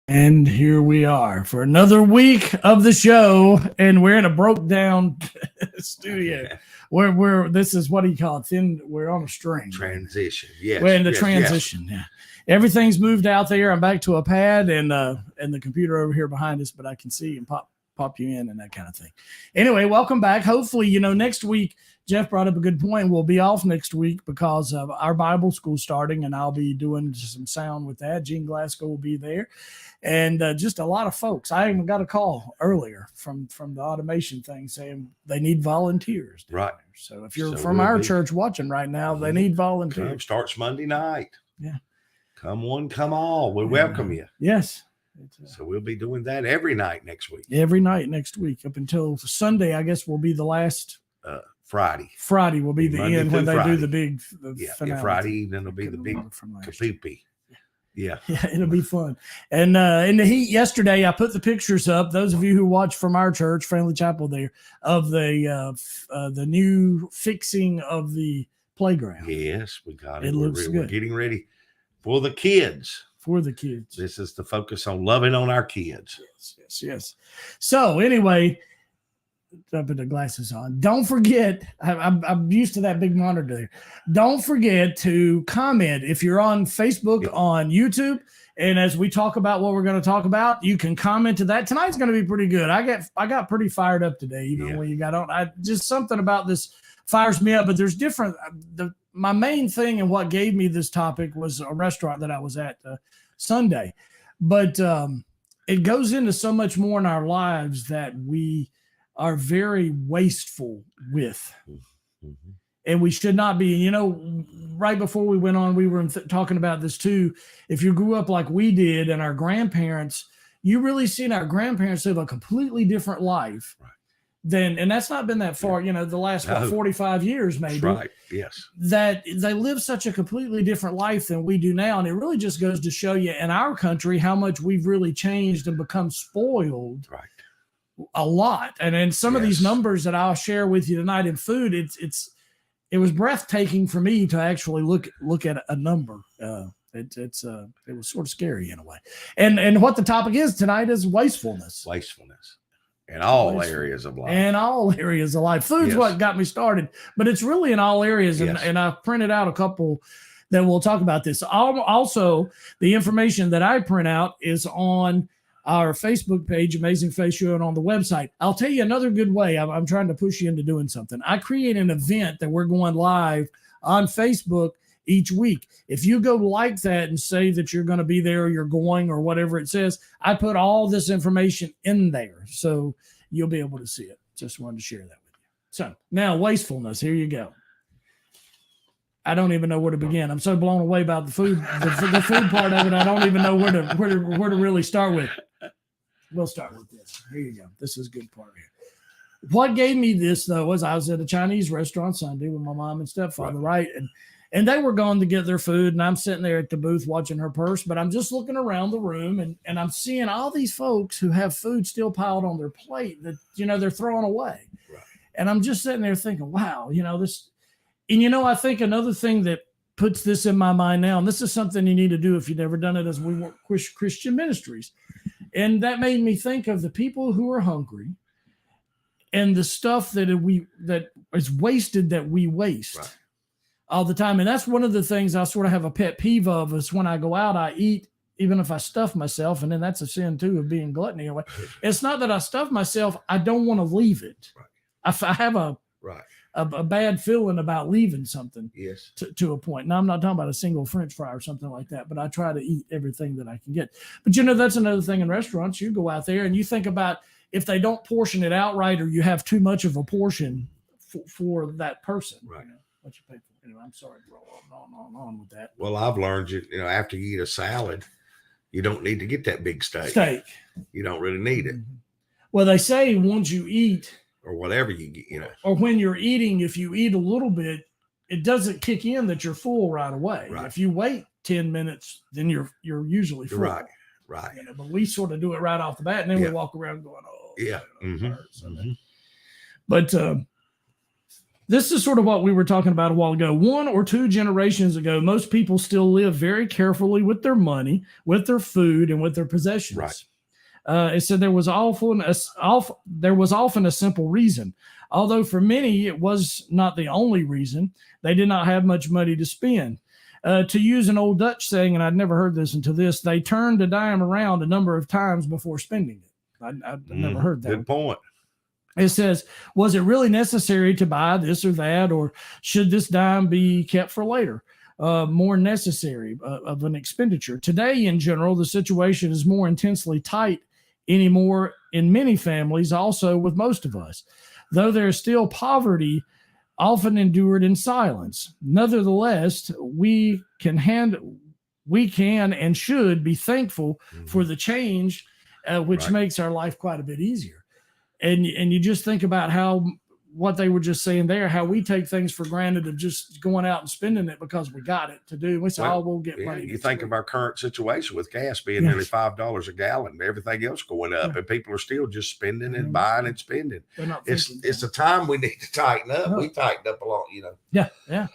And here we are for another week of the show, and we're in a broke down studio. We're this is what do you call it? We're on a string. Transition. Yes. We're in the yes, transition. Yeah. Everything's moved out there. I'm back to a pad and the computer over here behind us, but I can see and pop you in and that kind of thing. Anyway, welcome back. Hopefully, next week, Jeff brought up a good point. We'll be off next week because of our Bible school starting, and I'll be doing some sound with that. Gene Glasgow will be there, and just a lot of folks. I even got a call earlier from the automation thing saying they need volunteers. Right. So if you're from our church watching right now, they need volunteers. Starts Monday night. Yeah. Come one, come all. We welcome you. Yes. So we'll be doing that every night next week. Every night next week up until Sunday, I guess, will be the last. Friday. Friday will be the Monday end when they Friday. do the big finale. Friday evening will be the big kapoopy. Yeah, it'll be fun. And in the heat yesterday, I put the pictures up. Those of you who watch from our church, Friendly Chapel, there of the new fixing of the playground. Yes, we got it. It looks good. We're getting ready for the kids. For the kids. This is the focus on loving on our kids. Yes. So anyway, I put the glasses on. Don't forget, I'm used to that big monitor there. Don't forget to comment if you're on Facebook, on YouTube, and as we talk about what we're going to talk about, you can comment to that. Tonight's going to be pretty good. I got pretty fired up today, when you got on. Just something about this fires me up. But there's different. My main thing and what gave me this topic was a restaurant that I was at Sunday, but it goes into so much more in our lives that we are very wasteful with. Mm-hmm. And we should not be. Right before we went on, we were talking about this too. If you grew up like we did and our grandparents, you really seen our grandparents live a completely different life. Right. And that's not been that far, the last 45 years maybe. That's right, yes. That they live such a completely different life than we do now. And it really just goes to show you in our country how much we've really changed and become spoiled. Right. A lot. And in some of these numbers that I'll share with you tonight in food, it was breathtaking for me to actually look at a number. It was sort of scary in a way. And what the topic is tonight is wastefulness. Wastefulness. In all areas of life. In all areas of life. Food's what got me started, but it's really in all areas. And I've printed out a couple that we'll talk about this. Also, the information that I print out is on our Facebook page, Amazing Faith Show, and on the website. I'll tell you another good way. I'm trying to push you into doing something. I create an event that we're going live on Facebook each week. If you go like that and say that you're going to be there or you're going or whatever it says, I put all this information in there. So you'll be able to see it. Just wanted to share that with you. So now wastefulness. Here you go. I don't even know where to begin. I'm so blown away about the food, the food part of it. I don't even know where to really start with. We'll start with this. Here you go. This is a good part here. What gave me this though was I was at a Chinese restaurant Sunday with my mom and stepfather, right? And they were going to get their food, and I'm sitting there at the booth watching her purse, but I'm just looking around the room and I'm seeing all these folks who have food still piled on their plate that they're throwing away. Right. And I'm just sitting there thinking, wow, this. And I think another thing that puts this in my mind now, and this is something you need to do if you've never done it, as we work Christian ministries. And that made me think of the people who are hungry and the stuff that is wasted that we waste all the time. And that's one of the things I sort of have a pet peeve of is when I go out, I eat, even if I stuff myself, and then that's a sin too of being gluttony. It's not that I stuff myself. I don't want to leave it. Right. I have a bad feeling about leaving something to a point. Now, I'm not talking about a single French fry or something like that, but I try to eat everything that I can get. But, that's another thing in restaurants. You go out there and you think about if they don't portion it out right or you have too much of a portion for that person. Right. What you pay for. Anyway, I'm sorry to roll on with that. Well, I've learned, after you eat a salad, you don't need to get that big steak. You don't really need it. Mm-hmm. Well, they say once you eat, or whatever you get, or when you're eating, if you eat a little bit, it doesn't kick in that you're full right away. Right. If you wait 10 minutes, then you're usually full. Right. But we sort of do it right off the bat, and then we walk around going, oh, yeah. But This is sort of what we were talking about a while ago. 1 or 2 generations ago, most people still live very carefully with their money, with their food, and with their possessions. Right. It said there was often a simple reason. Although for many, it was not the only reason. They did not have much money to spend. To use an old Dutch saying, and I'd never heard this until this, they turned a dime around a number of times before spending it. I've never heard that. Good point. It says, was it really necessary to buy this or that, or should this dime be kept for later? More necessary of an expenditure. Today, in general, the situation is more intensely tight anymore in many families, also with most of us. Though there is still poverty, often endured in silence. Nevertheless, we can and should be thankful for the change, which makes our life quite a bit easier. And you just think about what they were just saying there, how we take things for granted of just going out and spending it because we got it to do. We say, we'll get money. You think of our current situation with gas being nearly $5 a gallon, everything else going up, and people are still just spending and buying and spending. It's a time we need to tighten up. We tightened up a lot, Yeah.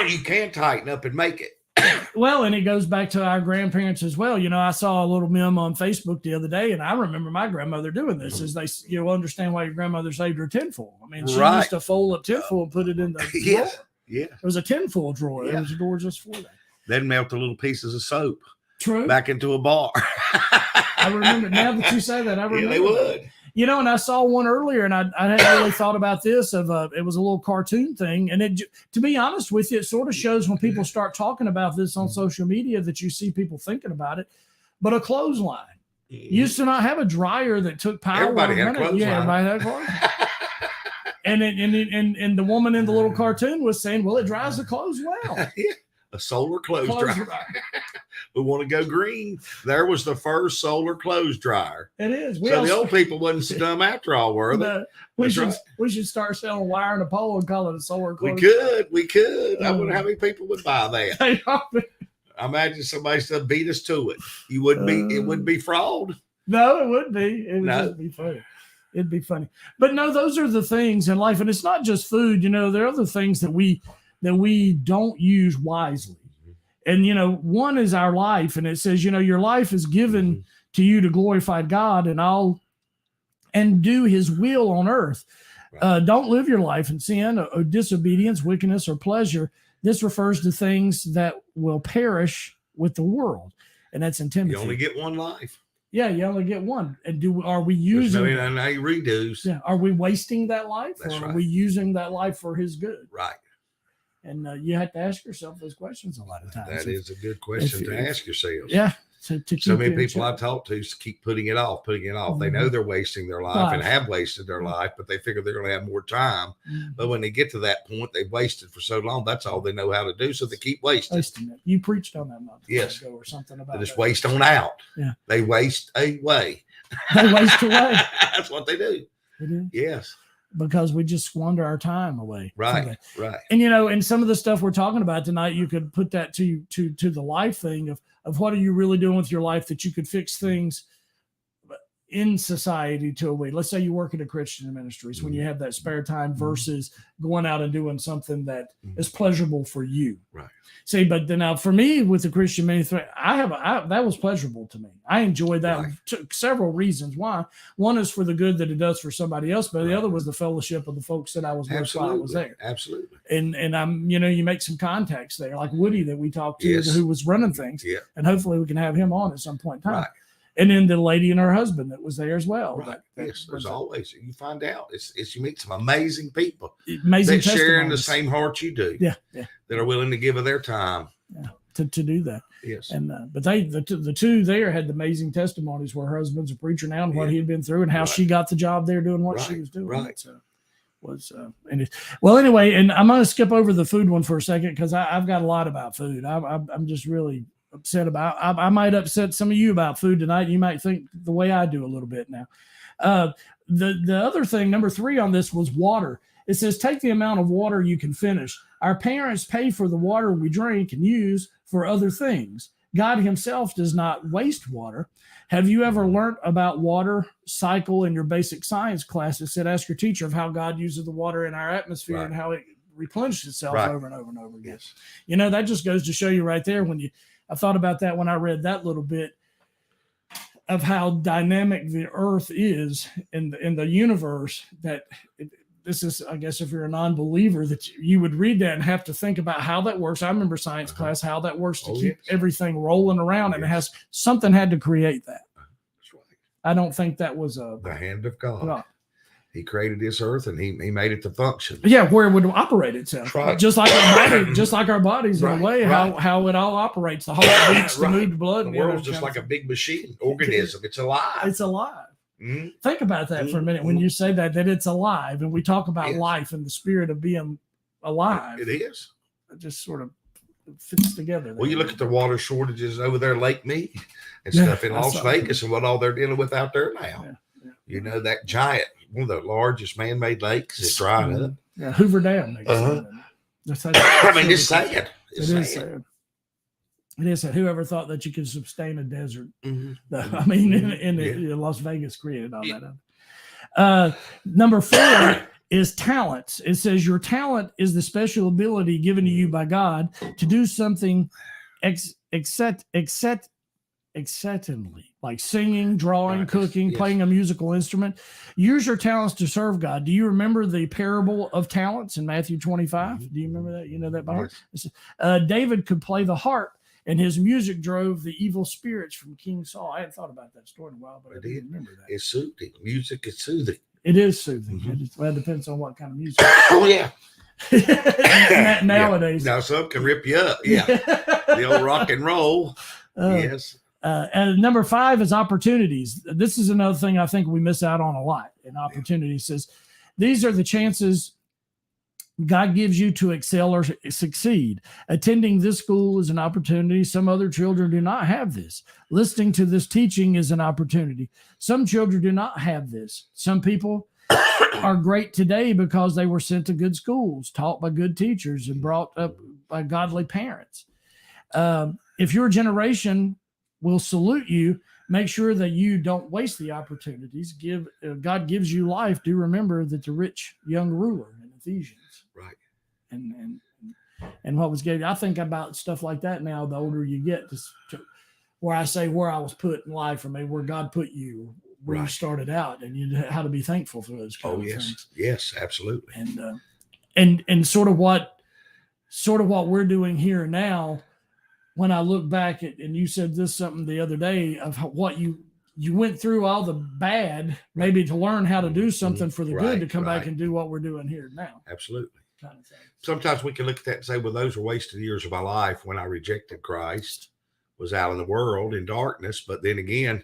You can tighten up and make it. Well, and it goes back to our grandparents as well. I saw a little meme on Facebook the other day, and I remember my grandmother doing this. Is they, understand why your grandmother saved her tinfoil. I mean, she used to fold up tinfoil and put it in the drawer. Yeah. It was a tinfoil drawer. There was a drawer just for that. Then melt the little pieces of soap. True. Back into a bar. I remember. Now that you say that, I remember. Yeah, they would. And I saw one earlier, and I hadn't really thought about this. It was a little cartoon thing, and to be honest with you, it sort of shows when people start talking about this on social media that you see people thinking about it. But a clothesline used to not have a dryer that took power. Everybody had a clothesline. Yeah, everybody had a clothesline. and the woman in the little cartoon was saying, "Well, it dries the clothes well." Yeah. A solar clothes dryer. We want to go green. There was the first solar clothes dryer. It is. So the old people wasn't so dumb after all, were they? No, we should start selling wire and a pole and call it a solar clothes. We could. I wonder how many people would buy that. I imagine somebody said beat us to it. It wouldn't be fraud. No, it would be. It would just be funny. It'd be funny. But no, those are the things in life, and it's not just food. There are other things that we don't use wisely. And, one is our life. And it says, your life is given to you to glorify God and do his will on earth. Right. Don't live your life in sin or disobedience, wickedness, or pleasure. This refers to things that will perish with the world. And that's in Timothy. You only get one life. Yeah, you only get one. And are we using any redos? Yeah. Are we wasting that life? That's or are we using that life for his good? Right. And you have to ask yourself those questions a lot of times. That is a good question to ask yourselves. Yeah. So many people I talk to keep putting it off. Mm-hmm. They know they're wasting their life and have wasted their life, but they figure they're going to have more time. Mm-hmm. But when they get to that point, they've wasted for so long. That's all they know how to do. So they keep wasting. You preached on that not yes. ago or something about they just waste on out. Yeah. They waste away. They waste away. That's what they do. They do. Yes. Because we just squander our time away. Right. And, and some of the stuff we're talking about tonight, you could put that to the life thing of what are you really doing with your life that you could fix things in society to a way. Let's say you work at a Christian ministries when you have that spare time versus going out and doing something that is pleasurable for you. Right. See, but then now for me with the Christian ministry, that was pleasurable to me. I enjoyed that. Right. Several reasons why. One is for the good that it does for somebody else, but the other was the fellowship of the folks that I was with while I was there. Absolutely. And I'm, you make some contacts there, like Woody that we talked to, who was running things. Yeah. And hopefully we can have him on at some point in time. Right. And then the lady and her husband that was there as well. Right. Yes, there's always, you find out, it's you meet some amazing people that sharing the same heart you do. Yeah. That are willing to give of their time. Yeah. To do that. Yes. And but the two there had amazing testimonies where her husband's a preacher now and what he'd been through and how she got the job there doing what she was doing. Right. So well, anyway, and I'm going to skip over the food one for a second because I've got a lot about food. I'm just really upset about. I might upset some of you about food tonight. You might think the way I do a little bit now. The other thing, number 3 on this was water. It says, take the amount of water you can finish. Our parents pay for the water we drink and use for other things. God himself does not waste water. Have you ever learned about water cycle in your basic science class? It said, ask your teacher of how God uses the water in our atmosphere and how it replenishes itself over and over and over again. Yes. You know, that just goes to show you right there I thought about that when I read that little bit of how dynamic the earth is in the universe, that this is, I guess, if you're a non-believer, that you would read that and have to think about how that works. I remember science class, how that works to keep everything rolling around, and something had to create that. That's right. I don't think that was the hand of God. He created this earth and he made it to function. Yeah, where it would operate itself. Right. Just like our bodies in a way, how it all operates. The heart beats, the mood, the blood. The world's just like a big machine, organism. It's alive. It's alive. Mm-hmm. Think about that for a minute when you say that it's alive, and we talk about life and the spirit of being alive. It is. It just sort of fits together. Well, you look at the water shortages over there, Lake Mead and stuff in Las Vegas, and what all they're dealing with out there now. Yeah. You know, that giant, one of the largest man-made lakes is drying up. Yeah, Hoover Dam. I mean, it's sad. It is sad. It is sad. Whoever thought that you could sustain a desert? Mm-hmm. I mean, in Las Vegas created all that. Number 4 is talents. It says your talent is the special ability given to you by God to do something exceptionally, like singing, drawing, cooking, playing a musical instrument. Use your talents to serve God. Do you remember the parable of talents in Matthew 25? Mm-hmm. Do you remember that? You know that by heart? David could play the harp, and his music drove the evil spirits from King Saul. I hadn't thought about that story in a while, but I did remember that. It's soothing. Music is soothing. It is soothing. Mm-hmm. It depends on what kind of music. Oh, yeah. Nowadays. Now some can rip you up. Yeah. The old rock and roll. Yes. And number 5 is opportunities. This is another thing I think we miss out on a lot. And opportunities says these are the chances God gives you to excel or succeed. Attending this school is an opportunity. Some other children do not have this. Listening to this teaching is an opportunity. Some children do not have this. Some people are great today because they were sent to good schools, taught by good teachers, and brought up by godly parents. If your generation will salute you, make sure that you don't waste the opportunities. God gives you life. Do remember that the rich young ruler in Ephesians. Right. And what was given. I think about stuff like that now, the older you get, to where I say where I was put in life, or maybe where God put you, where you started out, and you how to be thankful for those kind of things. Yes, absolutely. And sort of what we're doing here now. When I look back at, and you said this something the other day of what you went through all the bad, maybe to learn how to do something for the good, to come back and do what we're doing here now. Absolutely. Kind of thing. Sometimes we can look at that and say, well, those are wasted years of my life when I rejected Christ, was out in the world in darkness. But then again,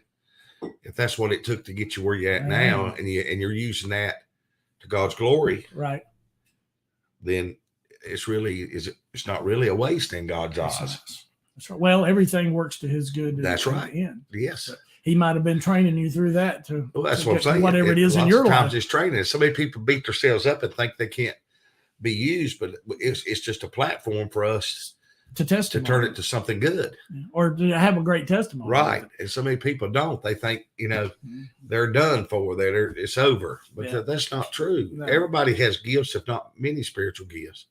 if that's what it took to get you where you're at now, and you're using that to God's glory, right? Then it's not really a waste in God's eyes. That's right. Well, everything works to His good. That's right. End. Yes. But He might have been training you through that that's what I'm saying. Whatever it is in your life. Sometimes it's training. So many people beat themselves up and think they can't be used, but it's just a platform for us to turn it to something good, or to have a great testimony. Right. And so many people don't. They think, they're done for. It's over. But that's not true. No. Everybody has gifts, if not many spiritual gifts.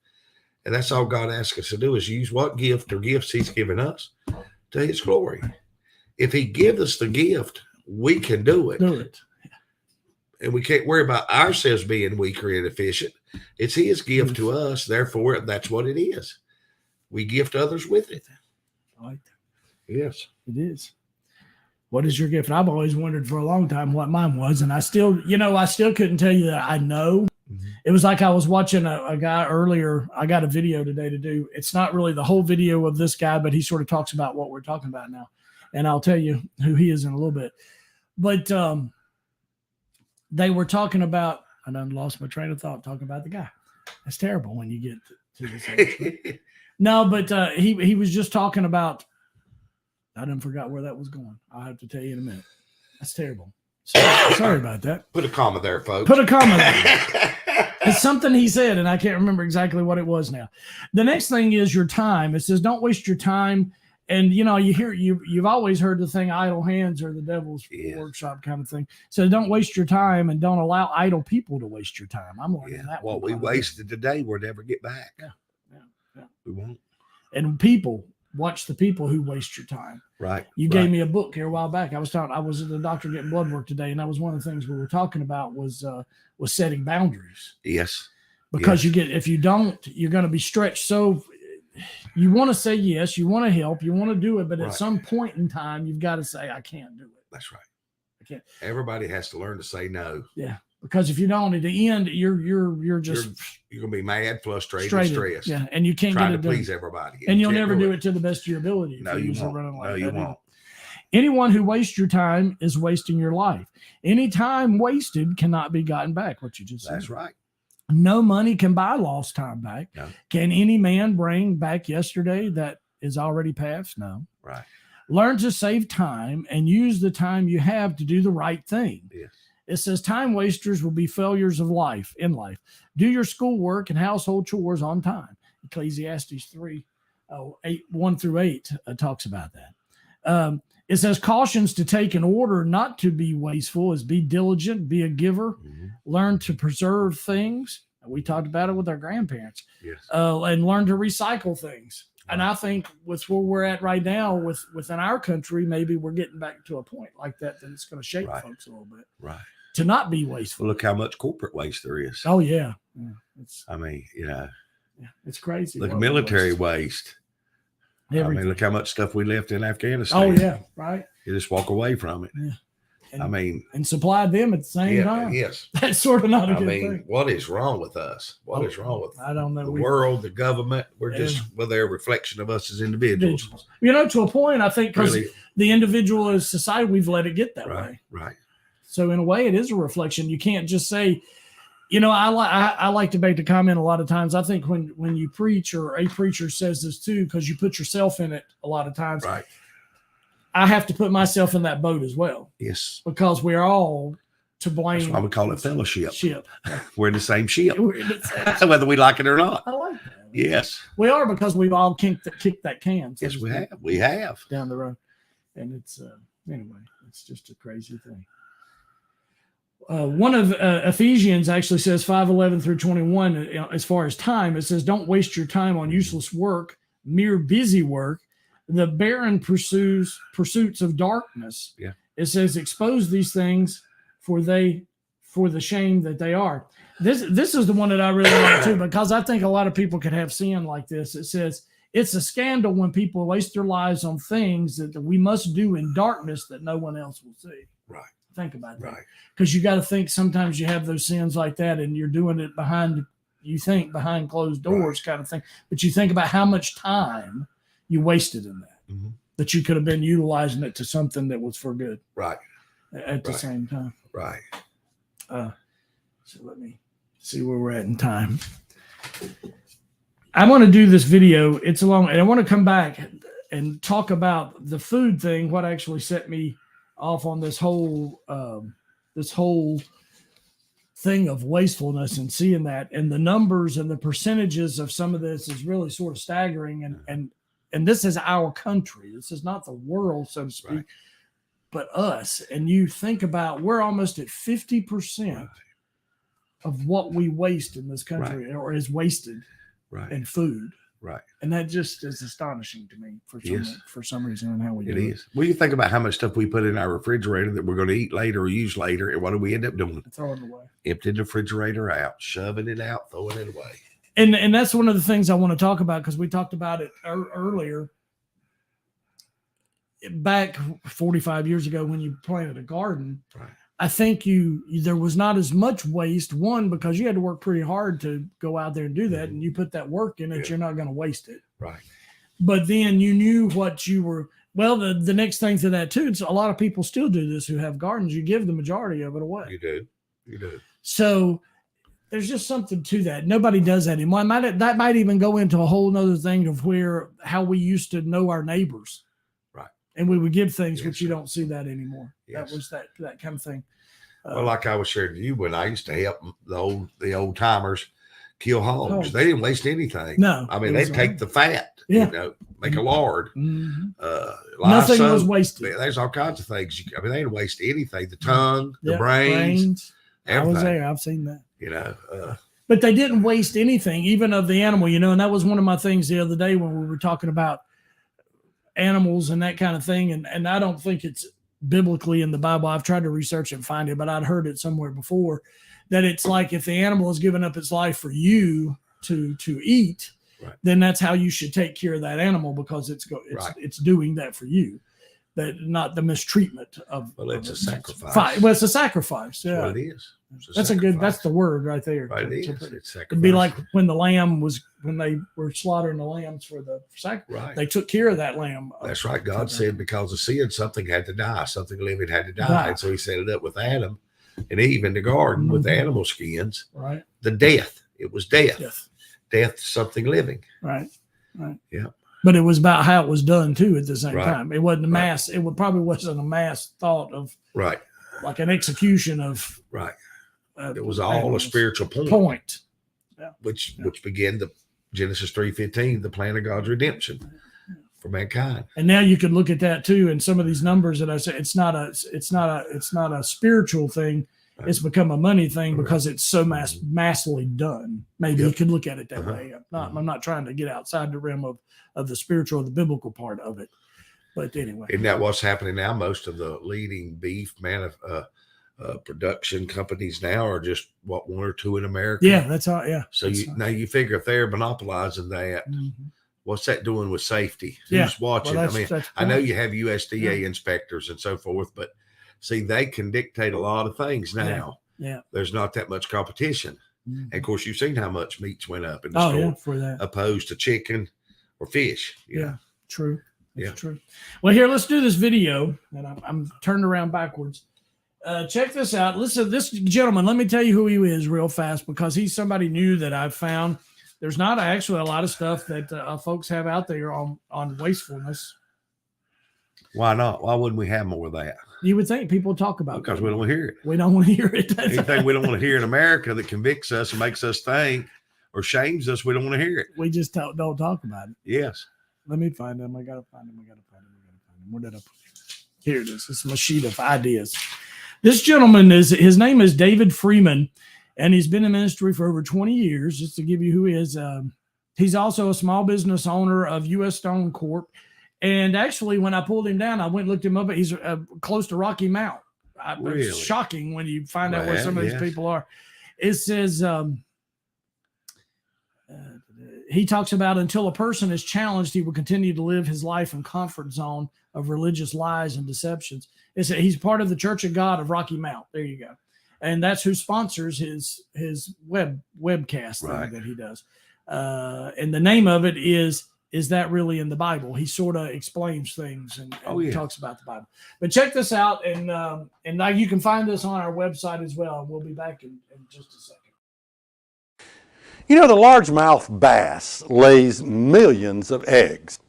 And that's all God asks us to do, is use what gift or gifts He's given us to His glory. If He gives us the gift, we can do it. And we can't worry about ourselves being weak or inefficient. It's His gift to us. Therefore, that's what it is. We gift others with it. I like that. Yes. It is. What is your gift? I've always wondered for a long time what mine was. And I still couldn't tell you that I know. Mm-hmm. It was like I was watching a guy earlier. I got a video today to do. It's not really the whole video of this guy, but he sort of talks about what we're talking about now. And I'll tell you who he is in a little bit. But they were talking about, I done lost my train of thought talking about the guy. That's terrible when you get to this age. No, but he was just talking about, I done forgot where that was going. I'll have to tell you in a minute. That's terrible. Sorry about that. Put a comma there, folks. Put a comma there. It's something he said, and I can't remember exactly what it was now. The next thing is your time. It says, don't waste your time And you've always heard the thing, idle hands are the devil's workshop kind of thing. So don't waste your time and don't allow idle people to waste your time. I'm learning that. What we wasted today, we'll never get back. Yeah. We won't. And people, watch the people who waste your time. Right. You gave me a book here a while back. I was at the doctor getting blood work today, and that was one of the things we were talking about was setting boundaries. Yes. Because if you don't, you're going to be stretched. So you want to say yes, you want to help, you want to do it, but at some point in time, you've got to say, I can't do it. That's right. I can't. Everybody has to learn to say no. Yeah. Because if you don't, at the end, you're gonna be mad, frustrated, stressed. Yeah, and you can't trying get it to please everybody, and you'll never do it to the best of your ability. No, you won't. No, you won't. Anyone who wastes your time is wasting your life. Any time wasted cannot be gotten back. What you just said. That's right. No money can buy lost time back. No. Can any man bring back yesterday that is already past? No. Right. Learn to save time and use the time you have to do the right thing. Yes. It says time wasters will be failures of life in life. Do your schoolwork and household chores on time. Ecclesiastes 1-8 talks about that. It says cautions to take in order not to be wasteful is be diligent, be a giver, learn to preserve things. We talked about it with our grandparents. Yes. And learn to recycle things. And I think with where we're at right now within our country, maybe we're getting back to a point like that it's going to shake folks a little bit. Right. To not be wasteful. Well, look how much corporate waste there is. Oh, yeah. It's crazy. Look, military waste. Everything. Look how much stuff we left in Afghanistan. Oh, yeah. Right. You just walk away from it. Yeah. And supplied them at the same time. Yes. That's sort of not a good thing. What is wrong with us? What is wrong with I don't know. The world, the government? We're they're a reflection of us as individuals. To a point, I think, because the individual as society, we've let it get that way. Right. So in a way, it is a reflection. You can't just say, I like to make the comment a lot of times. I think when you preach, or a preacher says this too, because you put yourself in it a lot of times. Right. I have to put myself in that boat as well. Yes. Because we're all to blame. That's why we call it fellowship. Ship. We're in the same ship. Whether we like it or not. I like that. Yes. We are, because we've all kicked that can. Yes, we have. We have. Down the road. And it's, anyway, it's just a crazy thing. One of Ephesians actually says 5:11-21, as far as time, it says, don't waste your time on useless work, mere busy work, the barren pursuits of darkness. Yeah. It says, expose these things for the shame that they are. This is the one that I really like too, because I think a lot of people could have sin like this. It says, it's a scandal when people waste their lives on things that we must do in darkness that no one else will see. Right. Think about that. Right. Because you got to think sometimes you have those sins like that and you're doing it behind closed doors kind of thing. But you think about how much time you wasted in that, that you could have been utilizing it to something that was for good. Right. At the same time. Right. So let me see where we're at in time. I want to do this video. It's long, and I want to come back and talk about the food thing, what actually set me off on this whole thing of wastefulness, and seeing that, and the numbers and the percentages of some of this is really sort of staggering. And this is our country. This is not the world, so to speak, but us. And you think about, we're almost at 50% of what we waste in this country, or is wasted in food. Right. And that just is astonishing to me for some reason, and how we do it. It is. Well, you think about how much stuff we put in our refrigerator that we're going to eat later or use later, and what do we end up doing? Throwing it away. Emptying the refrigerator out, shoving it out, throwing it away. And that's one of the things I want to talk about, because we talked about it earlier. Back 45 years ago when you planted a garden, I think there was not as much waste. One, because you had to work pretty hard to go out there and do that, and you put that work in it, you're not going to waste it. Right. But then you knew what you were. Well, the next thing to that too, it's a lot of people still do this who have gardens. You give the majority of it away. You do. So there's just something to that. Nobody does that anymore. That might even go into a whole nother thing of how we used to know our neighbors. And we would give things, which you don't see that anymore. That was that kind of thing. Well, like I was sharing with you, when I used to help the old timers kill hogs, they didn't waste anything. No, I mean, they'd take the fat. Yeah. make a lard. Nothing was wasted. There's all kinds of things. I mean, they didn't waste anything. The tongue, the brains. I was there. I've seen that. You know. But they didn't waste anything, even of the animal, you know, and that was one of my things the other day when we were talking about animals and that kind of thing. And I don't think it's biblically in the Bible. I've tried to research and find it, but I'd heard it somewhere before that it's like if the animal has given up its life for you to eat, then that's how you should take care of that animal, because it's doing that for you. That not the mistreatment of. Well, it's a sacrifice. Well, it's a sacrifice. Yeah, well, it is. That's that's the word right there. Right, it is. It's sacrifice. It'd be like when they were slaughtering the lambs for the sacrifice. Right. They took care of that lamb. That's right. God said because of sin, something had to die. Something living had to die. And so he set it up with Adam and Eve in the garden with the animal skins. Right. The death. It was death. Death to something living. Right. Yeah. But it was about how it was done too at the same time. It wasn't a mass. It probably wasn't a mass thought of like an execution of it was all a spiritual point. Yeah. Which began the Genesis 3:15, the plan of God's redemption for mankind. And now you can look at that too, and some of these numbers that I said, it's not a spiritual thing. It's become a money thing because it's so massively done. Maybe you could look at it that way. I'm not trying to get outside the realm of the spiritual or the biblical part of it. But anyway. Isn't that what's happening now? Most of the leading beef production companies now are just one or two in America. Yeah, that's all. Yeah. So now you figure if they're monopolizing that, what's that doing with safety? Who's watching? Well, I know you have USDA inspectors and so forth, but see, they can dictate a lot of things now. Yeah. There's not that much competition. And of course, you've seen how much meats went up in the store for that, opposed to chicken or fish. True. That's true. Well, here, let's do this video. And I'm turned around backwards. Check this out. Listen, this gentleman, let me tell you who he is real fast, because he's somebody new that I've found. There's not actually a lot of stuff that folks have out there on wastefulness. Why not? Why wouldn't we have more of that? You would think people talk about it. Because we don't want to hear it. We don't want to hear it. Anything we don't want to hear in America that convicts us and makes us think or shames us, we don't want to hear it. We just don't talk about it. Yes. Let me find him. I got to find him. Where did I put him? Here it is. It's my sheet of ideas. This gentleman his name is David Freeman, and he's been in ministry for over 20 years, just to give you who he is. He's also a small business owner of U.S. Stone Corp. And actually, when I pulled him down, I went and looked him up. He's close to Rocky Mount. Really? It's shocking when you find out where some of these people are. It says, he talks about until a person is challenged, he will continue to live his life in comfort zone of religious lies and deceptions. He's part of the Church of God of Rocky Mount. There you go. And that's who sponsors his webcast thing that he does. And the name of it is that really in the Bible? He sort of explains things and talks about the Bible. But check this out, and now you can find this on our website as well. We'll be back in just a second. You know, the largemouth bass lays millions of eggs,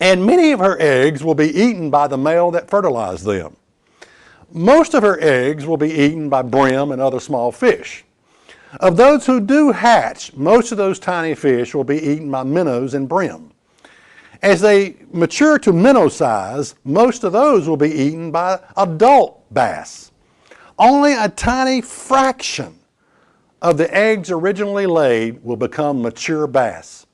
and many of her eggs will be eaten by the male that fertilized them. Most of her eggs will be eaten by brim and other small fish. Of those who do hatch, most of those tiny fish will be eaten by minnows and brim. As they mature to minnow size, most of those will be eaten by adult bass. Only a tiny fraction of the eggs originally laid will become mature bass.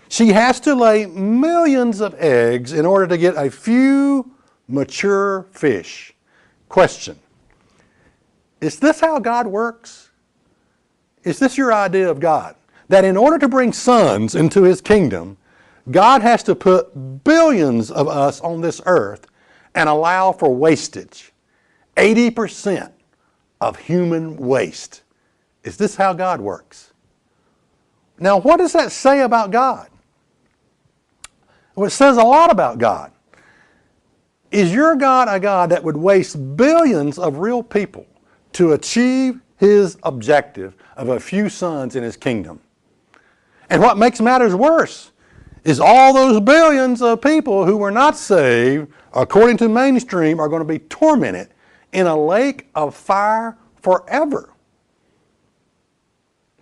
She has to lay millions of eggs in order to get a few mature fish. Question: is this how God works? Is this your idea of God? That in order to bring sons into His kingdom, God has to put billions of us on this earth and allow for wastage. 80% of human waste. Is this how God works? Now, what does that say about God? Well, it says a lot about God. Is your God a God that would waste billions of real people to achieve His objective of a few sons in His kingdom? And what makes matters worse is all those billions of people who were not saved, according to mainstream, are going to be tormented in a lake of fire forever.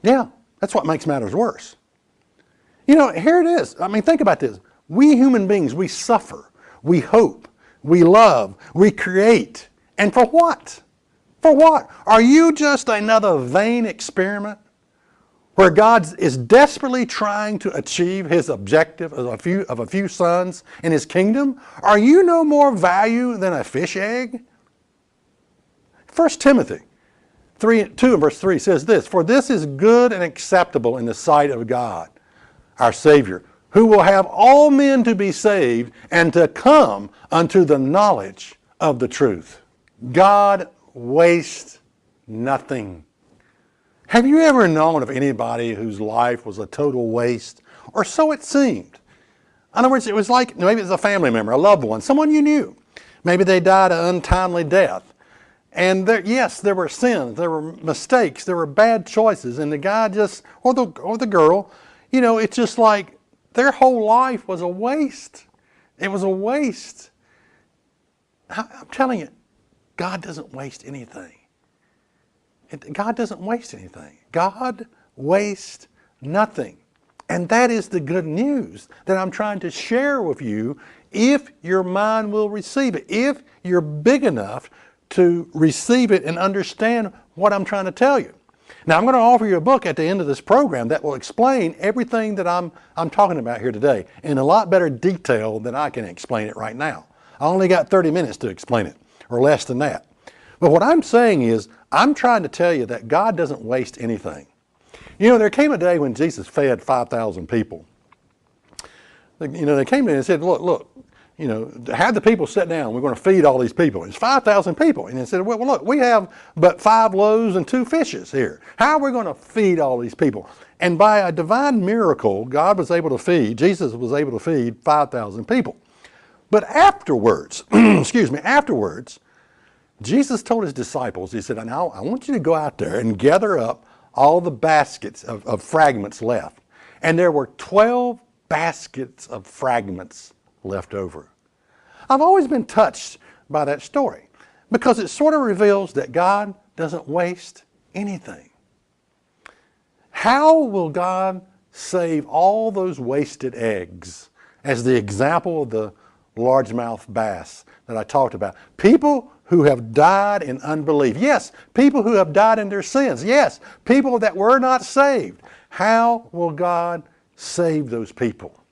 Yeah, that's what makes matters worse. You know, here it is. I mean, think about this. We human beings, we suffer, we hope, we love, we create. And for what? For what? Are you just another vain experiment where God is desperately trying to achieve his objective of a few sons in his kingdom? Are you no more value than a fish egg? 1 Timothy 2 and verse 3 says this, "For this is good and acceptable in the sight of God, our Savior, who will have all men to be saved and to come unto the knowledge of the truth." God wastes nothing. Have you ever known of anybody whose life was a total waste? Or so it seemed. In other words, it was like, maybe it's a family member, a loved one, someone you knew. Maybe they died an untimely death. And there were sins, there were mistakes, there were bad choices, and the guy just, or the girl, it's just like their whole life was a waste. It was a waste. I'm telling you, God doesn't waste anything. God doesn't waste anything. God wastes nothing. And that is the good news that I'm trying to share with you if your mind will receive it, if you're big enough to receive it and understand what I'm trying to tell you. Now, I'm going to offer you a book at the end of this program that will explain everything that I'm talking about here today in a lot better detail than I can explain it right now. I only got 30 minutes to explain it, or less than that. But what I'm saying is, I'm trying to tell you that God doesn't waste anything. There came a day when Jesus fed 5,000 people. They came in and said, look, have the people sit down. We're going to feed all these people. It's 5,000 people. And they said, well, look, we have but 5 loaves and 2 fishes here. How are we going to feed all these people? And by a divine miracle, Jesus was able to feed 5,000 people. But afterwards, afterwards, Jesus told his disciples, he said, now I want you to go out there and gather up all the baskets of fragments left. And there were 12 baskets of fragments left over. I've always been touched by that story because it sort of reveals that God doesn't waste anything. How will God save all those wasted eggs as the example of the largemouth bass that I talked about? People who have died in unbelief. Yes, people who have died in their sins. Yes, people that were not saved. How will God save those people?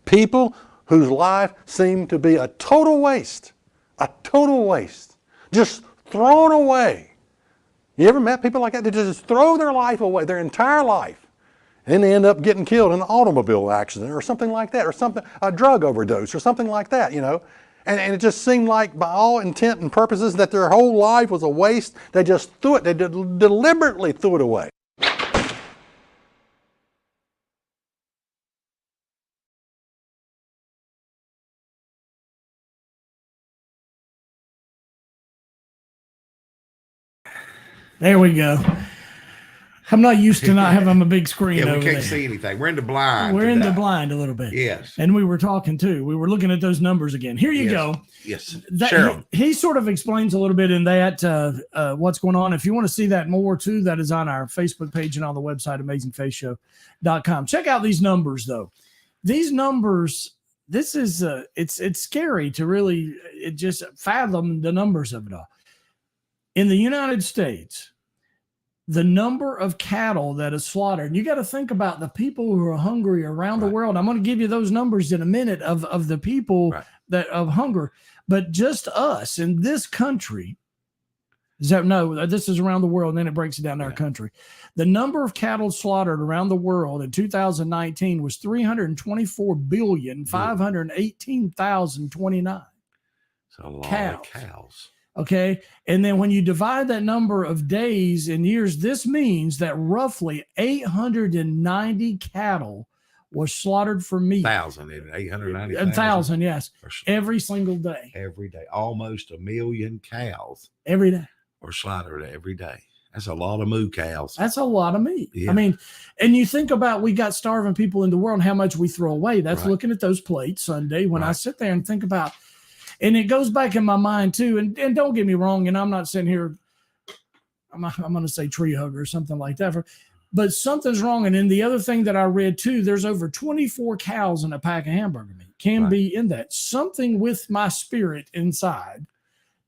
People whose life seemed to be a total waste, just thrown away. You ever met people like that? They just throw their life away, their entire life, and then they end up getting killed in an automobile accident or something like that, or a drug overdose or something like that, And it just seemed like, by all intent and purposes, that their whole life was a waste. They just threw it. They deliberately threw it away. There we go. I'm not used to not having a big screen over there. We can't see anything. We're in the blind. We're in the blind a little bit. Yes. And we were talking too. We were looking at those numbers again. Here you go. Yes. He sort of explains a little bit in that what's going on. If you want to see that more too, that is on our Facebook page and on the website, amazingfaithshow.com. Check out these numbers though. These numbers, this is it's scary to really just fathom the numbers of it all. In the United States, the number of cattle that is slaughtered, and you got to think about the people who are hungry around the world. I'm going to give you those numbers in a minute of the people that of hunger, but just us in this country. This is around the world, and then it breaks it down to our country. The number of cattle slaughtered around the world in 2019 was 324,518,029. It's a lot of cows. Okay. And then when you divide that number of days and years, this means that roughly 890 cattle were slaughtered for meat. 890,000. 1,000, yes. Every single day. Every day. Almost 1 million cows. Every day. Were slaughtered every day. That's a lot of moo cows. That's a lot of meat. Yeah. I mean, and you think about, we got starving people in the world and how much we throw away. That's looking at those plates Sunday when I sit there and think about. And it goes back in my mind too. And don't get me wrong. And I'm not sitting here, I'm going to say tree hugger or something like that. But something's wrong. And then the other thing that I read too, there's over 24 cows in a pack of hamburger meat. Can be in that. Something with my spirit inside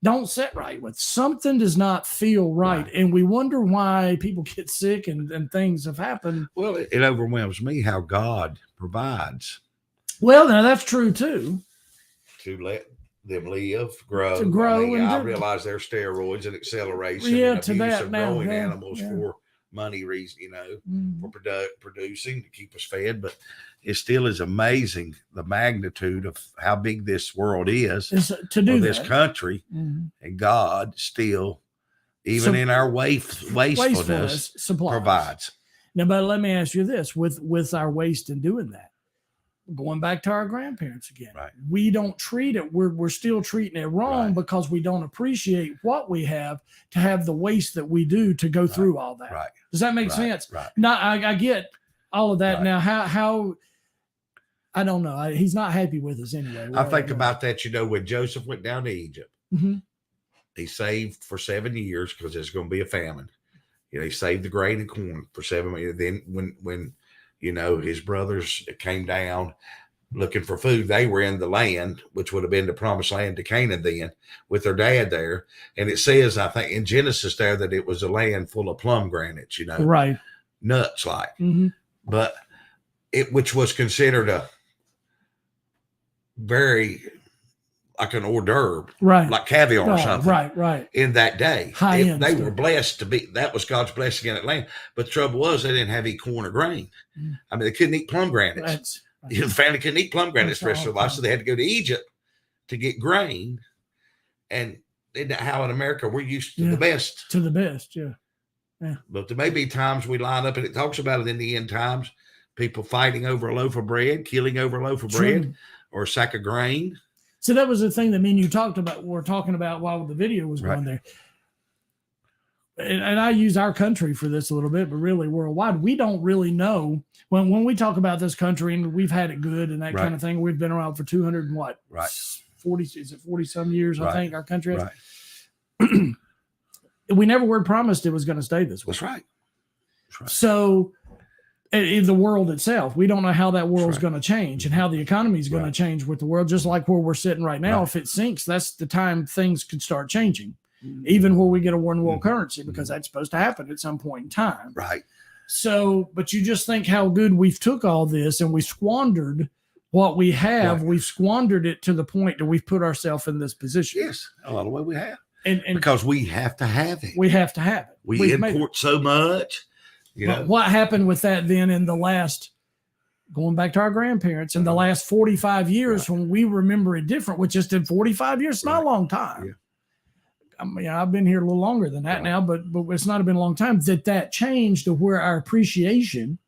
don't sit right with. Something does not feel right. And we wonder why people get sick and things have happened. Well, it overwhelms me how God provides. Well, now that's true too. To let them live, grow. To grow. I realize there's steroids and acceleration and abuse of growing animals for money reason, for producing to keep us fed. But it still is amazing the magnitude of how big this world is to do this country, and God still, even in our wastefulness provides. Now, but let me ask you this: with our waste in doing that, going back to our grandparents again, we don't treat it. We're still treating it wrong because we don't appreciate what we have to have the waste that we do to go through all that. Right. Does that make sense? Right. Now, I get all of that. Now, how I don't know. He's not happy with us anyway. I think about that. When Joseph went down to Egypt, he saved for 7 years because there's going to be a famine. He saved the grain and corn for 7 years. Then when his brothers came down looking for food, they were in the land, which would have been the promised land to Canaan then, with their dad there. And it says, I think in Genesis there, that it was a land full of pomegranates, right, nuts like, but which was considered a very like an hors d'oeuvre, right, like caviar or something, right. In that day, they were blessed to be. That was God's blessing in that land. But the trouble was, they didn't have any corn or grain. I mean, they couldn't eat pomegranates. The family couldn't eat pomegranates the rest of their life, so they had to go to Egypt to get grain. And how in America we're used to the best. To the best, yeah. But there may be times we line up, and it talks about it in the end times. People fighting over a loaf of bread, killing over a loaf of bread, or a sack of grain. So that was the thing that me and you were talking about while the video was going there. And I use our country for this a little bit, but really worldwide, we don't really know when we talk about this country and we've had it good and that kind of thing. We've been around for 200 and what? 40 some years, I think our country has. We never were promised it was going to stay this way. That's right. So in the world itself, we don't know how that world's going to change and how the economy is going to change with the world. Just like where we're sitting right now, if it sinks, that's the time things could start changing, even where we get a one world currency, because that's supposed to happen at some point in time. Right. So, but you just think how good we've took all this and we squandered what we have. We've squandered it to the point that we've put ourselves in this position. Yes, a lot of way we have. And because we have to have it. We have to have it. We import so much. But what happened with that then in the last, going back to our grandparents, in the last 45 years when we remember it different, which just in 45 years, it's not a long time. Yeah. I mean, I've been here a little longer than that now, but it's not been a long time that changed to where our appreciation,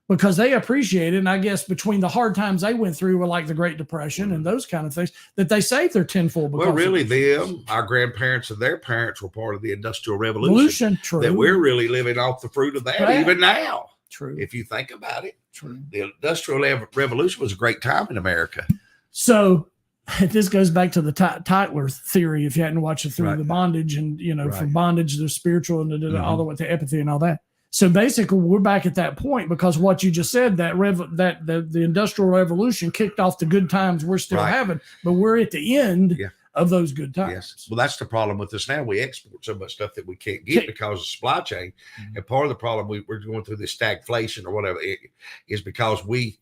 because they appreciated, and I guess between the hard times they went through were like the Great Depression and those kind of things, that they saved their tenfold. Well, really our grandparents and their parents were part of the Industrial Revolution. True. That we're really living off the fruit of that even now. True. If you think about it. True. The Industrial Revolution was a great time in America. So this goes back to the Tytler theory, if you hadn't watched it through the bondage and, from bondage to spiritual and all the way to empathy and all that. So basically, we're back at that point because what you just said, that the Industrial Revolution kicked off the good times we're still having, but we're at the end of those good times. Yes. Well, that's the problem with us now. We export so much stuff that we can't get because of supply chain. And part of the problem we're going through this stagflation or whatever is because we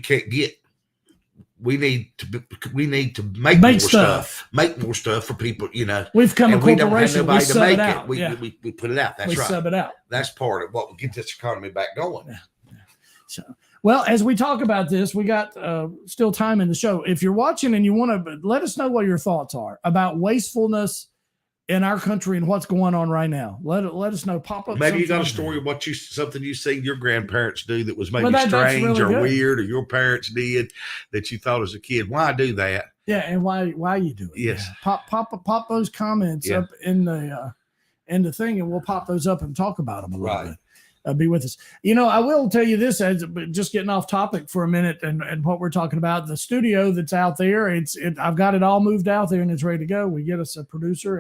can't get. We need to make more stuff. Make more stuff for people, We've come a corporation. We sub it out. We put it out. That's right. We sub it out. That's part of what will get this economy back going. So, well, as we talk about this, we got still time in the show. If you're watching and you want to let us know what your thoughts are about wastefulness in our country and what's going on right now. Let us know. Pop up. Maybe you got a story of something you seen your grandparents do that was maybe strange or weird, or your parents did that you thought as a kid. Why do that? Yeah, and why you do it? Yes. Yeah. Pop those comments up in the thing, and we'll pop those up and talk about them a little bit. Be with us. I will tell you this, as just getting off topic for a minute, and what we're talking about, the studio that's out there. I've got it all moved out there and it's ready to go. We get us a producer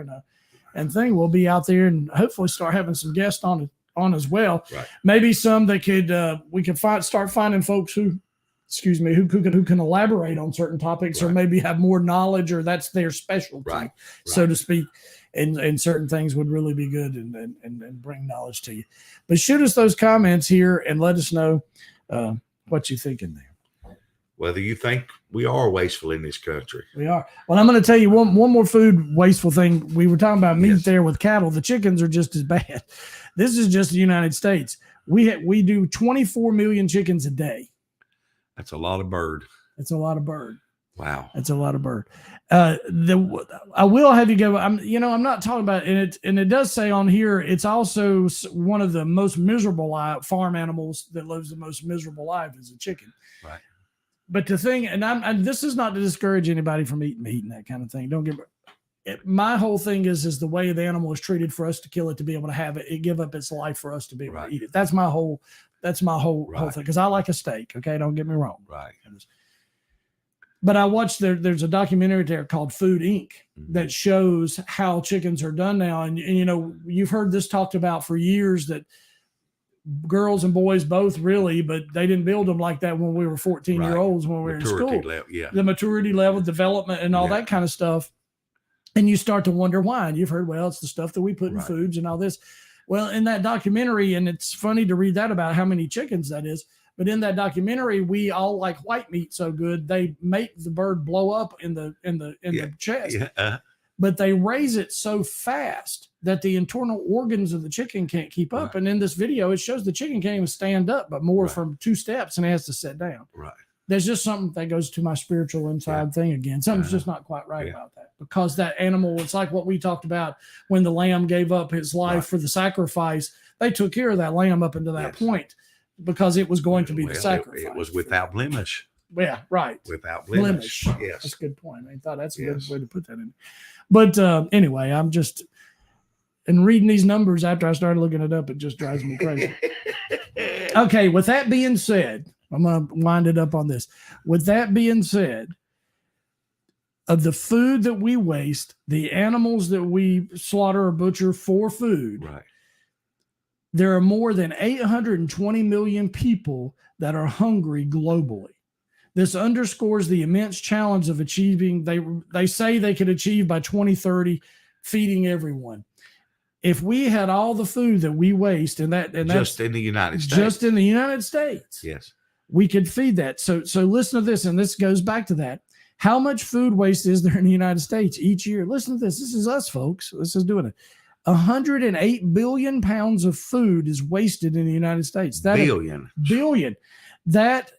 and thing. We'll be out there and hopefully start having some guests on on as well. Right. Maybe some that could we could start finding folks who can elaborate on certain topics, or maybe have more knowledge, or that's their specialty, so to speak. And certain things would really be good and bring knowledge to you. But shoot us those comments here and let us know what you think in there. Whether you think we are wasteful in this country. We are. Well, I'm going to tell you one more food wasteful thing. We were talking about meat there with cattle. The chickens are just as bad. This is just the United States. We do 24 million chickens a day. That's a lot of bird. It's a lot of bird. Wow. That's a lot of bird. I will have you go. I'm not talking about it, and it does say on here it's also one of the most miserable farm animals that lives the most miserable life is a chicken. Right. But the thing, and this is not to discourage anybody from eating meat and that kind of thing. Don't get it. My whole thing is the way the animal is treated for us to kill it, to be able to have it give up its life for us to be able to eat it. That's my whole whole thing. Because I like a steak. Okay, don't get me wrong. Right. But I watched there's a documentary there called Food Inc. that shows how chickens are done now. And you've heard this talked about for years, that girls and boys both really, but they didn't build them like that when we were 14-year-olds when we were in school. The maturity level, development, and all that kind of stuff. And you start to wonder why. And you've heard, well, it's the stuff that we put in foods and all this. Well, in that documentary, and it's funny to read that about how many chickens that is. But in that documentary, we all like white meat so good they make the bird blow up in the chest. Yeah. But they raise it so fast that the internal organs of the chicken can't keep up. And in this video, it shows the chicken can't even stand up, but more from 2 steps, and it has to sit down. Right. There's just something that goes to my spiritual inside thing again. Something's just not quite right about that, because that animal, it's like what we talked about when the lamb gave up his life for the sacrifice. They took care of that lamb up until that point, because it was going to be the sacrifice. It was without blemish. Yeah, right. Without blemish. Yes. That's a good point. I thought that's a good way to put that in. But anyway, I'm just, and reading these numbers after I started looking it up, it just drives me crazy. Okay, with that being said, I'm going to wind it up on this. With that being said, of the food that we waste, the animals that we slaughter or butcher for food, there are more than 820 million people that are hungry globally. This underscores the immense challenge of achieving, they say they could achieve by 2030, feeding everyone. If we had all the food that we waste, and that's just in the United States. Just in the United States. Yes. We could feed that. So listen to this, and this goes back to that. How much food waste is there in the United States each year? Listen to this. This is us, folks. This is doing it. 108 billion pounds of food is wasted in the United States. Billion. That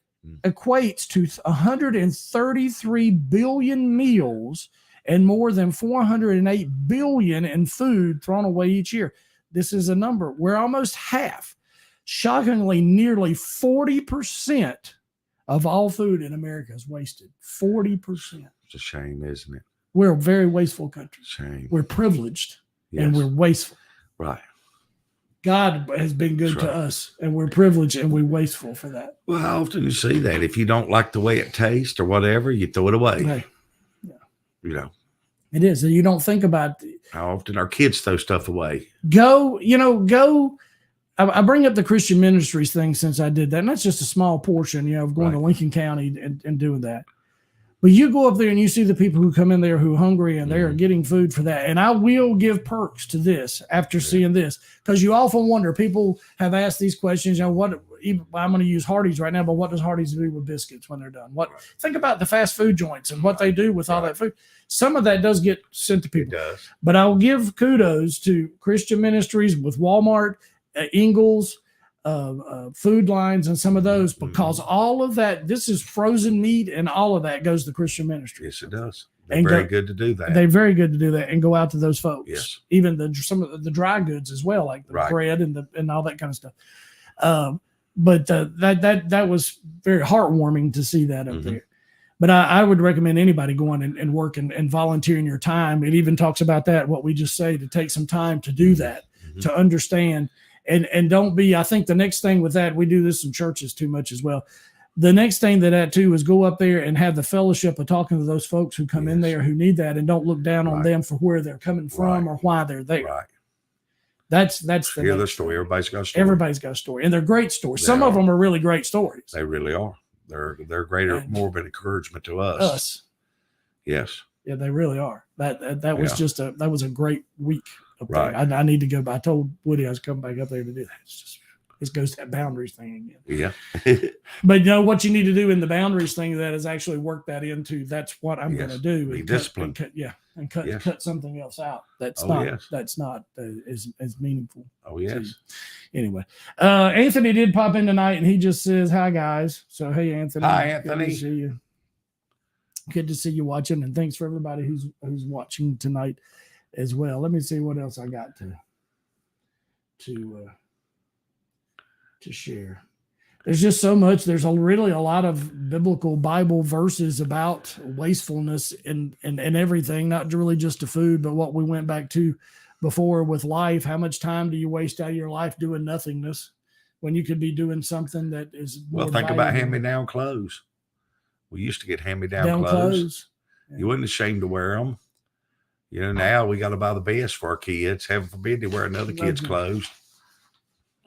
equates to 133 billion meals and more than 408 billion in food thrown away each year. This is a number. We're almost half. Shockingly, nearly 40% of all food in America is wasted. 40%. It's a shame, isn't it? We're a very wasteful country. Shame. We're privileged and we're wasteful. Right. God has been good to us, and we're privileged and we're wasteful for that. Well, how often you see that? If you don't like the way it tastes or whatever, you throw it away. Right. Yeah. It is. And you don't think about how often our kids throw stuff away. I bring up the Christian ministries thing since I did that. And that's just a small portion, of going to Lincoln County and doing that. But you go up there and you see the people who come in there who are hungry and they are getting food for that. And I will give perks to this after seeing this, because you often wonder, people have asked these questions, I'm going to use Hardee's right now, but what does Hardee's do with biscuits when they're done? Think about the fast food joints and what they do with all that food. Some of that does get sent to people. It does. But I'll give kudos to Christian ministries with Walmart, Ingles, Food Lines, and some of those, because all of that, this is frozen meat, and all of that goes to Christian ministry. Yes, it does. They're very good to do that. They're very good to do that and go out to those folks. Yes. Even some of the dry goods as well, like the bread and all that kind of stuff. But that was very heartwarming to see that up there. But I would recommend anybody going and work and volunteering your time. It even talks about that, what we just say, to take some time to do that, to understand. And don't be, I think the next thing with that, we do this in churches too much as well. The next thing that too is go up there and have the fellowship of talking to those folks who come in there who need that, and don't look down on them for where they're coming from or why they're there. Right. That's hear the story. Everybody's got a story. Everybody's got a story, and they're great stories. Some of them are really great stories. They really are. They're greater, more of an encouragement to us. Yes. Yeah, they really are. That was just that was a great week up right. there. I need to go back. I told Woody I was coming back up there to do that. It goes to that boundaries thing again. Yeah. But you know what you need to do in the boundaries thing that is actually work that into. That's what I'm going to do. Be disciplined. And cut something else out. That's not as meaningful. Oh yes. Anyway, Anthony did pop in tonight, and he just says hi, guys. So hey, Anthony. Hi, Anthony. Good to see you. Good to see you watching, and thanks for everybody who's watching tonight as well. Let me see what else I got to share. There's just so much. There's really a lot of biblical Bible verses about wastefulness and everything, not really just to food, but what we went back to before with life. How much time do you waste out of your life doing nothingness when you could be doing something that is well? Think about hand-me-down clothes. We used to get hand-me-down clothes. Yeah. You wasn't ashamed to wear them. You know, now we got to buy the best for our kids. Heaven forbid they wear another kid's clothes.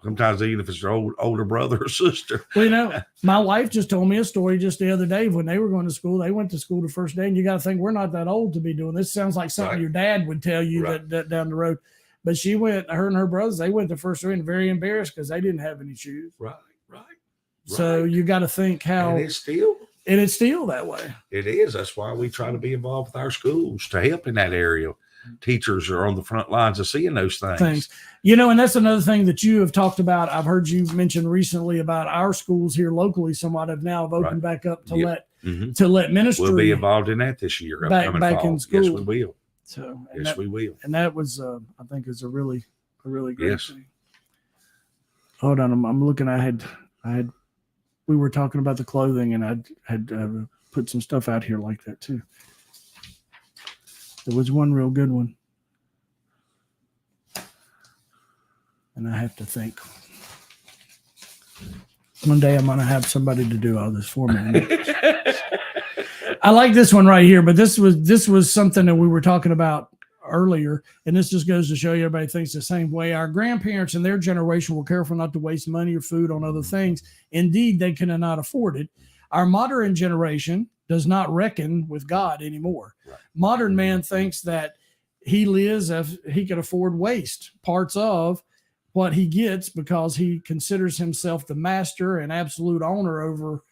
Sometimes even if it's their older brother or sister. Well, you know, my wife just told me a story just the other day when they were going to school. They went to school the first day, and you got to think we're not that old to be doing this. Sounds like something your dad would tell you that down the road. But she went, her and her brothers, they went the first day and very embarrassed because they didn't have any shoes. Right. So you got to think how. And it's still that way. It is. That's why we try to be involved with our schools to help in that area. Teachers are on the front lines of seeing those things. You know, and that's another thing that you have talked about. I've heard you mention recently about our schools here locally. Somewhat have now opened back up to let ministry. We'll be involved in that this year. Back in school. Yes, we will. So we will. And that was, I think, is a really great thing. Hold on, I'm looking. I had. We were talking about the clothing, and I had put some stuff out here like that too. There was one real good one. And I have to think. One day I'm going to have somebody to do all this for me. I like this one right here, but this was something that we were talking about earlier, and this just goes to show you everybody thinks the same way. Our grandparents in their generation were careful not to waste money or food on other things. Indeed, they cannot afford it. Our modern generation does not reckon with God anymore. Right. Modern man thinks that he lives if he can afford waste parts of what he gets because he considers himself the master and absolute owner over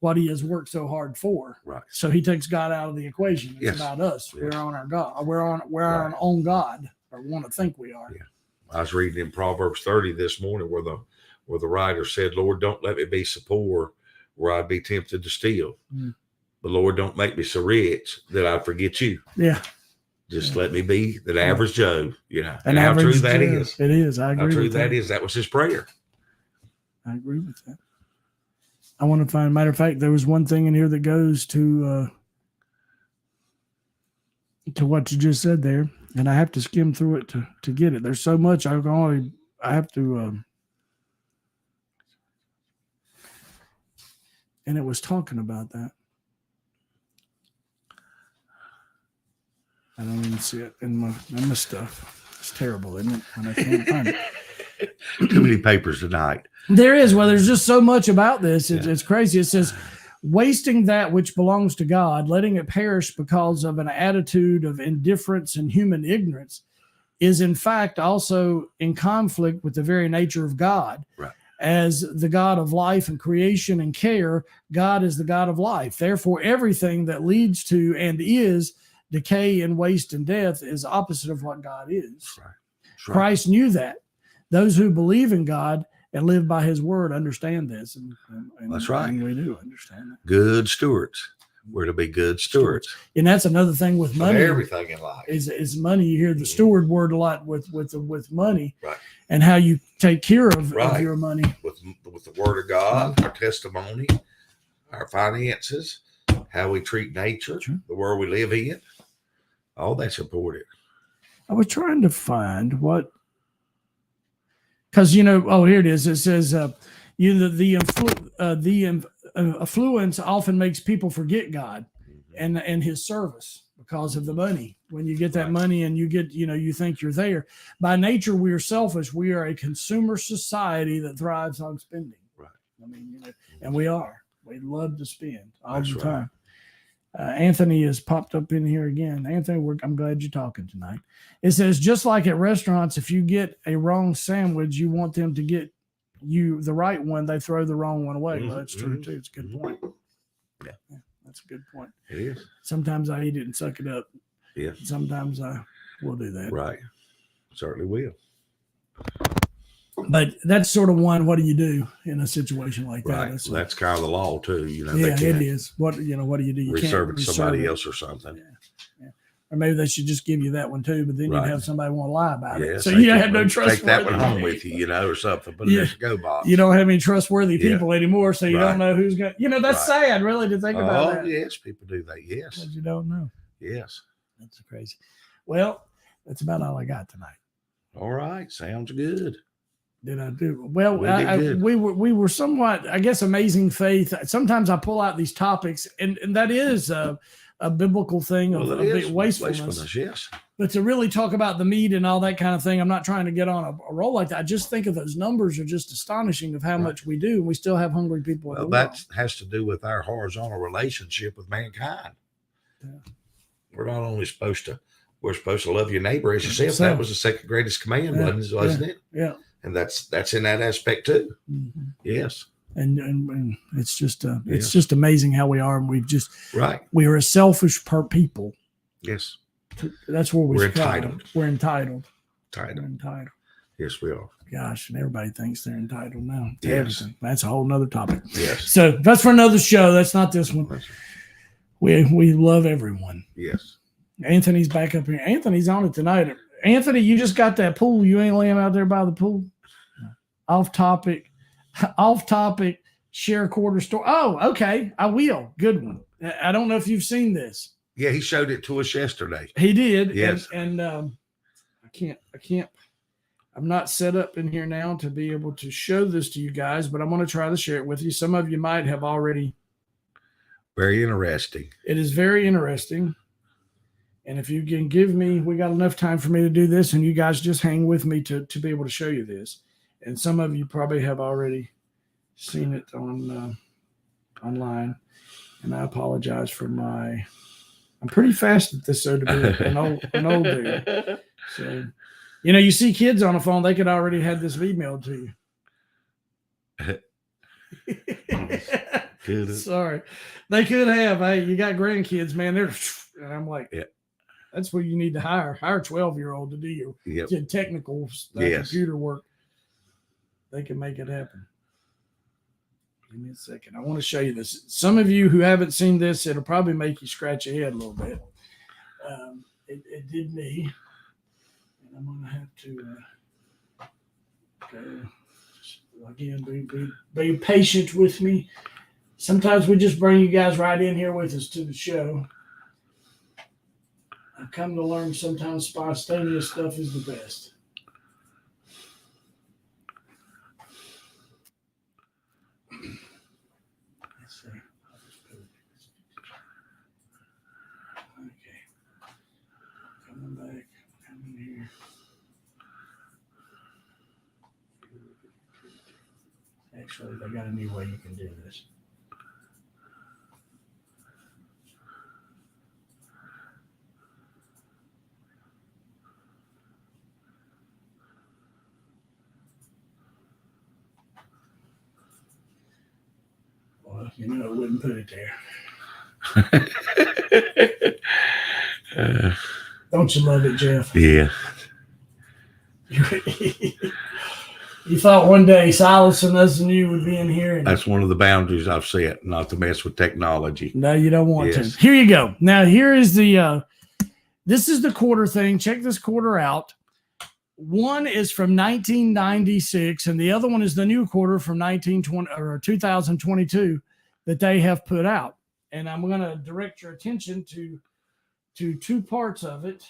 what he has worked so hard for. Right. So he takes God out of the equation. It's about us. Yes. We're on our God. We're our own God, or want to think we are. Yeah. I was reading in Proverbs 30 this morning where the writer said, "Lord, don't let me be so poor where I'd be tempted to steal. But Lord, don't make me so rich that I forget you." Yeah. Just let me be the average Joe. Yeah. And how true that is. It is. I agree. How true that is. That was his prayer. I agree with that. I want to find, matter of fact, there was one thing in here that goes to what you just said there, and I have to skim through it to get it. There's so much I have to, and it was talking about that. I don't even see it in my stuff. It's terrible, isn't it? When I can't find it. Too many papers tonight. There is. Well, there's just so much about this. It's crazy. It says, wasting that which belongs to God, letting it perish because of an attitude of indifference and human ignorance, is in fact also in conflict with the very nature of God. Right. As the God of life and creation and care, God is the God of life. Therefore, everything that leads to and is decay and waste and death is opposite of what God is. That's right. Christ knew that. Those who believe in God and live by his word understand this. And that's right. And we do understand that. Good stewards. We're to be good stewards. And that's another thing with money. Everything in life is money. You hear the steward word a lot with money. Right. And how you take care of your money. With the word of God, our testimony, our finances, how we treat nature, the world we live in. All that's important. I was trying to find what, because here it is. It says, the affluence often makes people forget God and his service because of the money when you get that money and you get, you think you're there. By nature, we are selfish. We are a consumer society that thrives on spending. Right. I mean, and we are. We love to spend all the time. Anthony has popped up in here again. Anthony, I'm glad you're talking tonight. It says, just like at restaurants, if you get a wrong sandwich, you want them to get you the right one, they throw the wrong one away. Well, that's true too. It's a good point. Yeah, that's a good point. It is. Sometimes I eat it and suck it up. Yeah. Sometimes I will do that. Right. Certainly will. But that's sort of one. What do you do in a situation like that? Right. That's kind of the law too. Yeah, it is. What do you do? You reserve it to somebody it. else or something. Yeah. Or maybe they should just give you that one too. But then you'd have somebody want to lie about it. So you have no trust. Take that one home with you, or something. Put it in the go box. You don't have any trustworthy people anymore, so you don't know who's going. That's sad, really, to think about that. Oh yes, people do that. Yes. Because you don't know. Yes. That's crazy. Well, that's about all I got tonight. All right. Sounds good. Did I do well? We were somewhat, I guess, amazing faith. Sometimes I pull out these topics, and that is a biblical thing of wastefulness. Yes. But to really talk about the meat and all that kind of thing, I'm not trying to get on a roll like that. I just think of those numbers are just astonishing of how much we do, and we still have hungry people. Well, that has to do with our horizontal relationship with mankind. Yeah. We're not only supposed to love your neighbor as yourself. That was the second greatest command, wasn't it? Yeah. And that's in that aspect too. Mm-hmm. Yes. And it's just just amazing how we are, and we are a selfish people. Yes. That's where we're entitled. We're entitled. We're entitled. Yes, we are. Gosh, and everybody thinks they're entitled now to everything. That's a whole nother topic. Yes. So that's for another show. That's not this one. We love everyone. Yes. Anthony's back up here. Anthony's on it tonight. Anthony, you just got that pool. You ain't laying out there by the pool. Off topic. Share quarter story. Oh, okay. I will. Good one. I don't know if you've seen this. Yeah, he showed it to us yesterday. He did. Yes. And I can't. I'm not set up in here now to be able to show this to you guys, but I'm going to try to share it with you. Some of you might have already. Very interesting. It is very interesting. And if you can give me, we got enough time for me to do this, and you guys just hang with me to be able to show you this. And some of you probably have already seen it on online. And I apologize for I'm pretty fast at this, so to be an old dude. So, you see kids on the phone, they could already have this emailed to you. Sorry. They could have. Hey, you got grandkids, man. And I'm like, that's what you need to hire. Hire a 12-year-old to do your technical computer work. They can make it happen. Give me a second. I want to show you this. Some of you who haven't seen this, it'll probably make you scratch your head a little bit. It did me. And I'm going to have to go again, be patient with me. Sometimes we just bring you guys right in here with us to the show. I've come to learn sometimes spontaneous stuff is the best. Let's see. Okay. Coming back. Coming here. Actually, they got a new way you can do this. Well, I wouldn't put it there. Don't you love it, Jeff? Yeah. You thought one day Silas and us and you would be in here. That's one of the boundaries I've set, not to mess with technology. No, you don't want to. Here you go. Now, here is this is the quarter thing. Check this quarter out. One is from 1996, and the other one is the new quarter from 2022 that they have put out. And I'm going to direct your attention to two parts of it.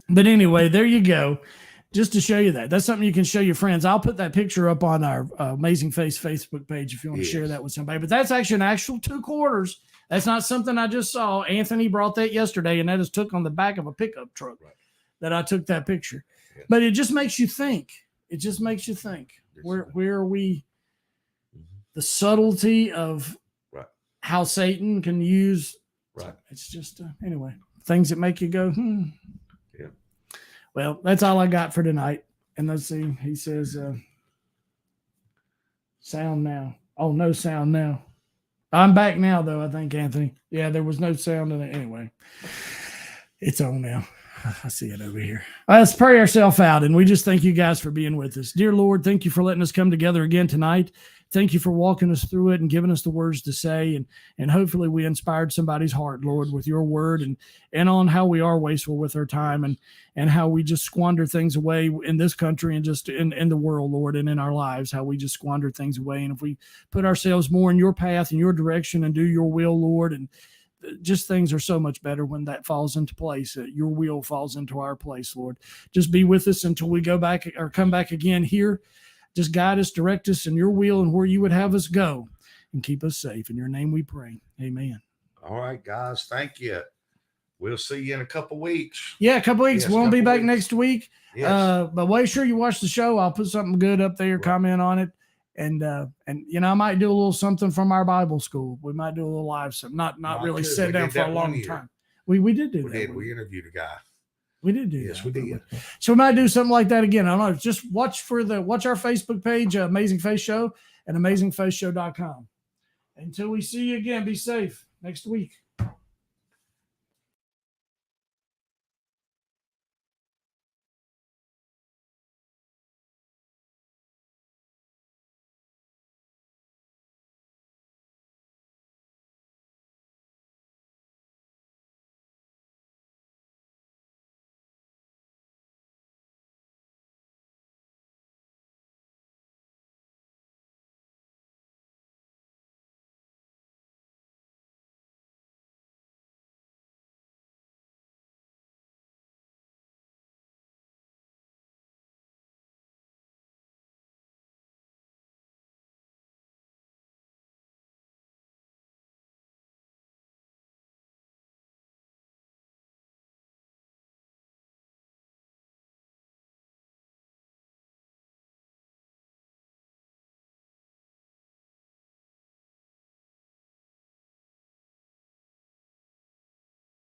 But anyway, there you go. Just to show you that. That's something you can show your friends. I'll put that picture up on our Amazing Face Facebook page if you want to share that with somebody. But that's actually an actual 2 quarters. That's not something I just saw. Anthony brought that yesterday, and that is took on the back of a pickup truck that I took that picture. Yeah. But it just makes you think. It just makes you think. Where are we? The subtlety of how Satan can use. It's just, anyway, things that make you go, Yeah. Well, that's all I got for tonight. And let's see. He says, sound now. Oh, no sound now. I'm back now, though, I think, Anthony. Yeah, there was no sound in it. Anyway, it's on now. I see it over here. Let's pray ourselves out, and we just thank you guys for being with us. Dear Lord, thank you for letting us come together again tonight. Thank you for walking us through it and giving us the words to say, and hopefully we inspired somebody's heart, Lord, with your word and on how we are wasteful with our time and how we just squander things away in this country and just in the world, Lord, and in our lives, how we just squander things away. And if we put ourselves more in your path and your direction and do your will, Lord, and just things are so much better when that falls into place. Your will falls into our place, Lord. Just be with us until we go back or come back again here. Just guide us, direct us in your will and where you would have us go, and keep us safe. In your name we pray. Amen. All right, guys. Thank you. We'll see you in a couple weeks. Yeah, a couple weeks. Yes, we'll be back next week. Yes. But make sure you watch the show. I'll put something good up there, comment on it. And I might do a little something from our Bible school. We might do a little live something. Not really sit down for a long time. We did do that. We interviewed a guy. We did do that. Yes, we did. So we might do something like that again. I don't know. Just watch our Facebook page, Amazing Face Show, and AmazingFaceShow.com. Until we see you again, be safe next week.